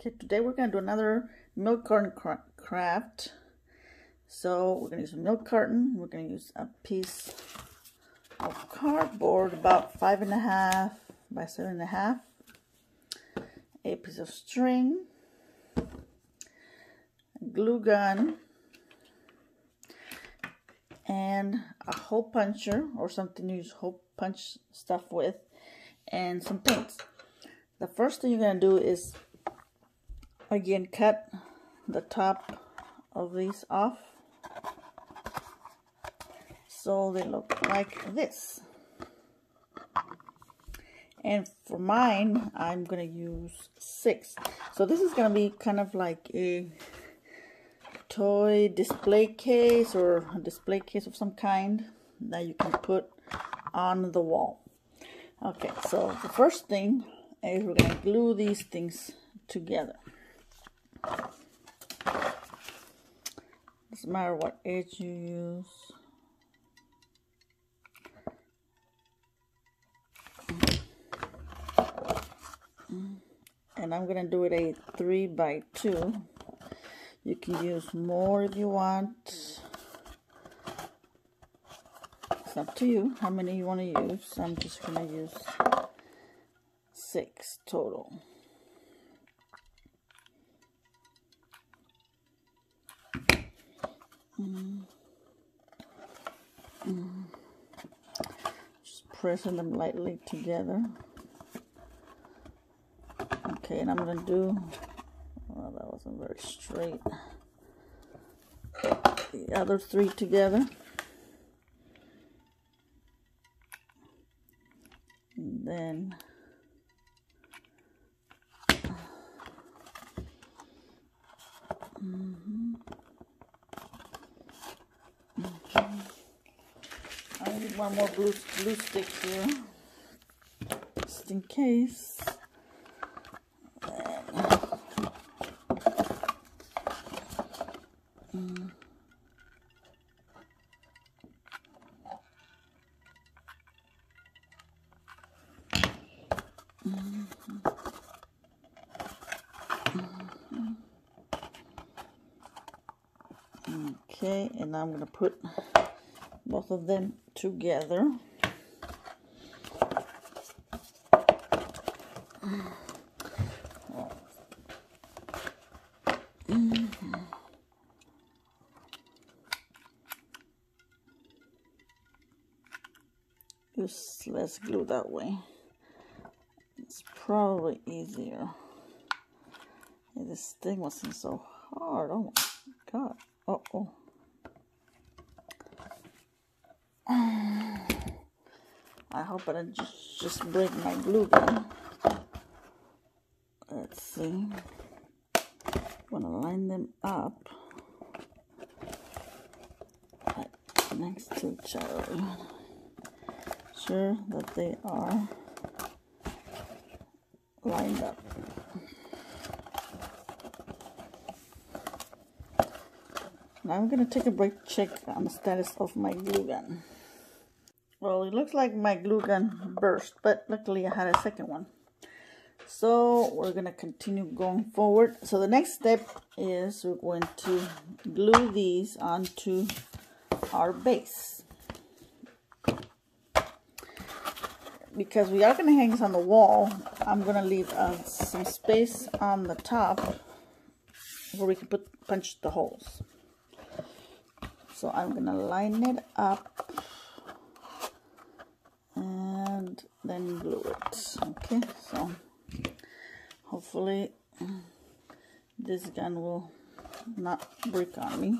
Okay, today we're going to do another milk carton craft. So we're going to use a milk carton. We're going to use a piece of cardboard about 5.5 by 7.5, a piece of string, a glue gun, and a hole puncher or something to use hole punch stuff with, and some paints. The first thing you're going to do is again cut the top of these off so they look like this. And for mine, I'm going to use 6. So this is going to be kind of like a toy display case or a display case of some kind that you can put on the wall. Okay, so the first thing is we're going to glue these things together. Doesn't matter what edge you use. And I'm going to do it a 3 by 2. You can use more if you want. It's up to you how many you want to use. I'm just going to use 6 total. Just pressing them lightly together. Okay, and I'm going to do, well, that wasn't very straight, the other 3 together. And then I need one more glue stick here, just in case. Okay, and I'm going to put both of them together. Use less glue that way. It's probably easier. Hey, this thing wasn't so hard. Oh my god. Uh-oh. I hope I didn't just break my glue gun. Let's see. I'm going to line them up right next to each other. Sure that they are lined up. Now I'm going to take a break, check on the status of my glue gun. Well, it looks like my glue gun burst, but luckily I had a second one. So we're going to continue going forward. So the next step is we're going to glue these onto our base. Because we are going to hang this on the wall, I'm going to leave some space on the top where we can punch the holes. So I'm going to line it up and then glue it. Okay, so hopefully this gun will not break on me.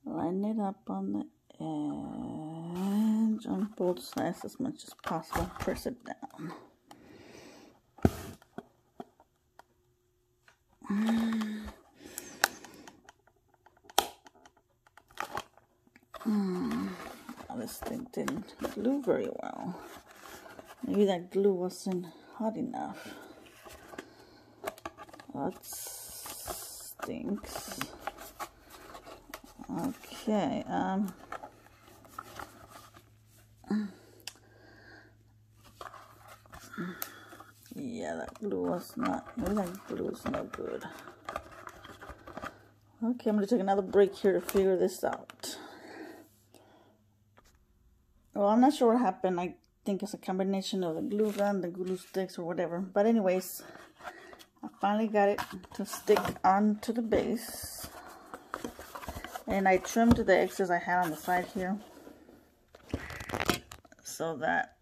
Line it up on the edge on both sides as much as possible. Press it down. This thing didn't glue very well. Maybe that glue wasn't hot enough. That stinks. Okay, yeah, that glue was not, maybe that glue is no good. Okay, I'm gonna take another break here to figure this out. Well, I'm not sure what happened. I think it's a combination of the glue gun, the glue sticks, or whatever. But anyways, I finally got it to stick onto the base. And I trimmed the excess I had on the side here, so that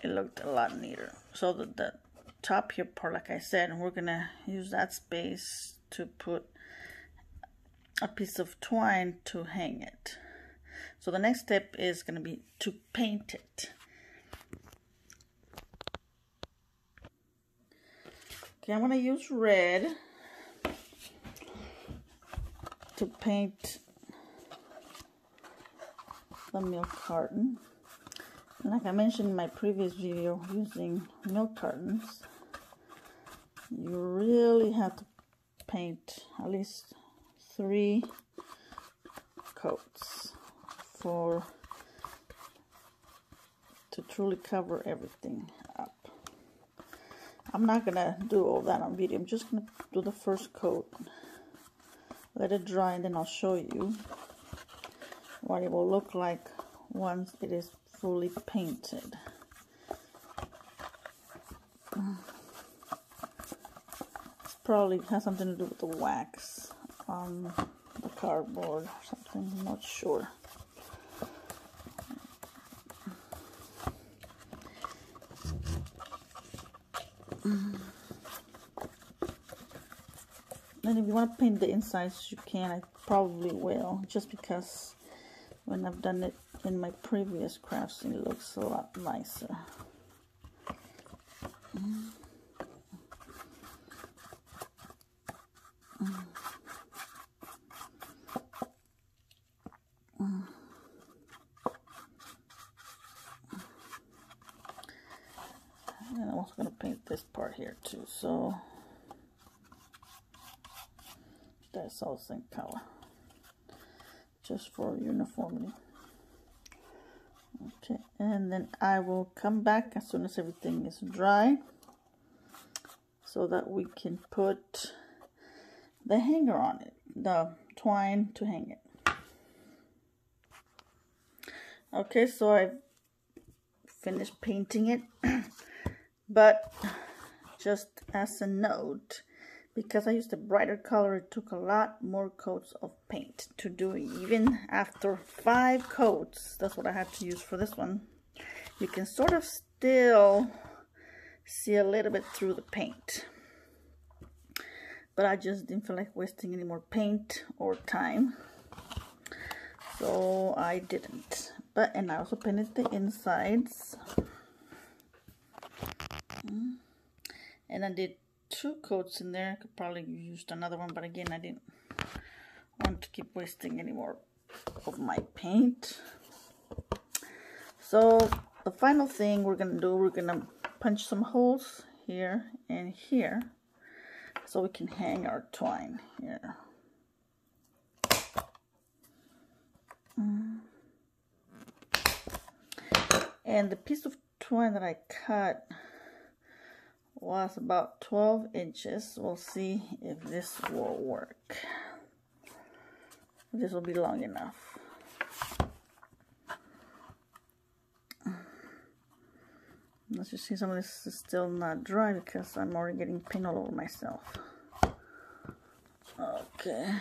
it looked a lot neater. So the top here part, like I said, we're gonna use that space to put a piece of twine to hang it. So the next step is gonna be to paint it. Okay, I'm gonna use red to paint the milk carton. And like I mentioned in my previous video, using milk cartons, you really have to paint at least 3 coats to truly cover everything up. I'm not gonna do all that on video. I'm just gonna do the first coat, let it dry, and then I'll show you what it will look like once it is fully painted. It's probably has something to do with the wax on the cardboard or something, I'm not sure. And if you want to paint the insides, you can. I probably will, just because when I've done it in my previous crafts, it looks a lot nicer. And I'm also going to paint this part here too, so that's all the same color, just for uniformity. Okay, and then I will come back as soon as everything is dry, so that we can put the hanger on it, the twine to hang it. Okay, so I've finished painting it, but just as a note, because I used a brighter color, it took a lot more coats of paint to do it. Even after 5 coats, that's what I had to use for this one. You can sort of still see a little bit through the paint. But I just didn't feel like wasting any more paint or time, so I didn't. And I also painted the insides. And I did 2 coats in there. I could probably used another one, but again, I didn't want to keep wasting any more of my paint. So the final thing we're gonna do, we're gonna punch some holes here and here, so we can hang our twine here. And the piece of twine that I cut was about 12 inches. We'll see if this will work. This will be long enough. As you see, some of this is still not dry because I'm already getting paint all over myself. Okay.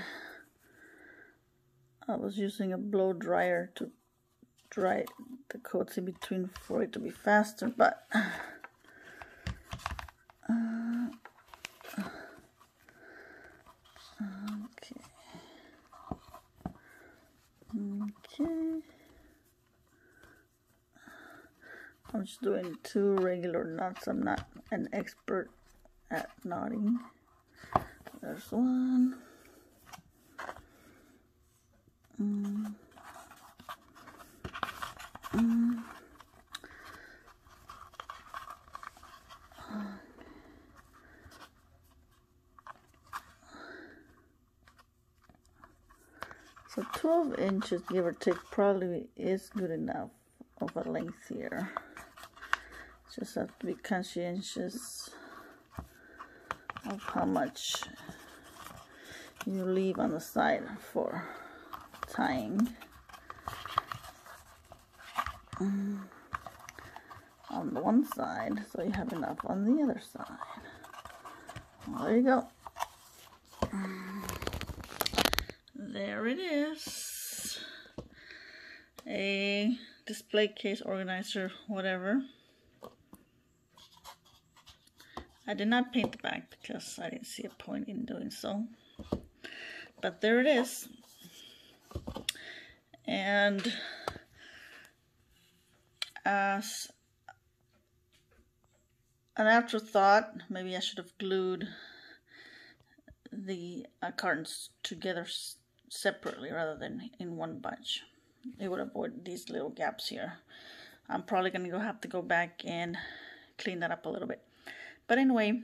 I was using a blow dryer to dry the coats in between for it to be faster, but okay. I'm just doing 2 regular knots. I'm not an expert at knotting. There's 1. So 12 inches, give or take, probably is good enough of a length here. Just have to be conscientious of how much you leave on the side for tying. On the one side, so you have enough on the other side. Well, there you go. There it is. A display case organizer, whatever. I did not paint the back because I didn't see a point in doing so. But there it is. And as an afterthought, maybe I should have glued the cartons together separately rather than in one bunch. It would avoid these little gaps here. I'm probably gonna have to go back and clean that up a little bit. But anyway,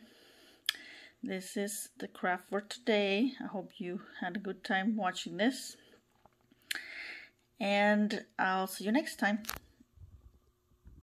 this is the craft for today. I hope you had a good time watching this. And I'll see you next time.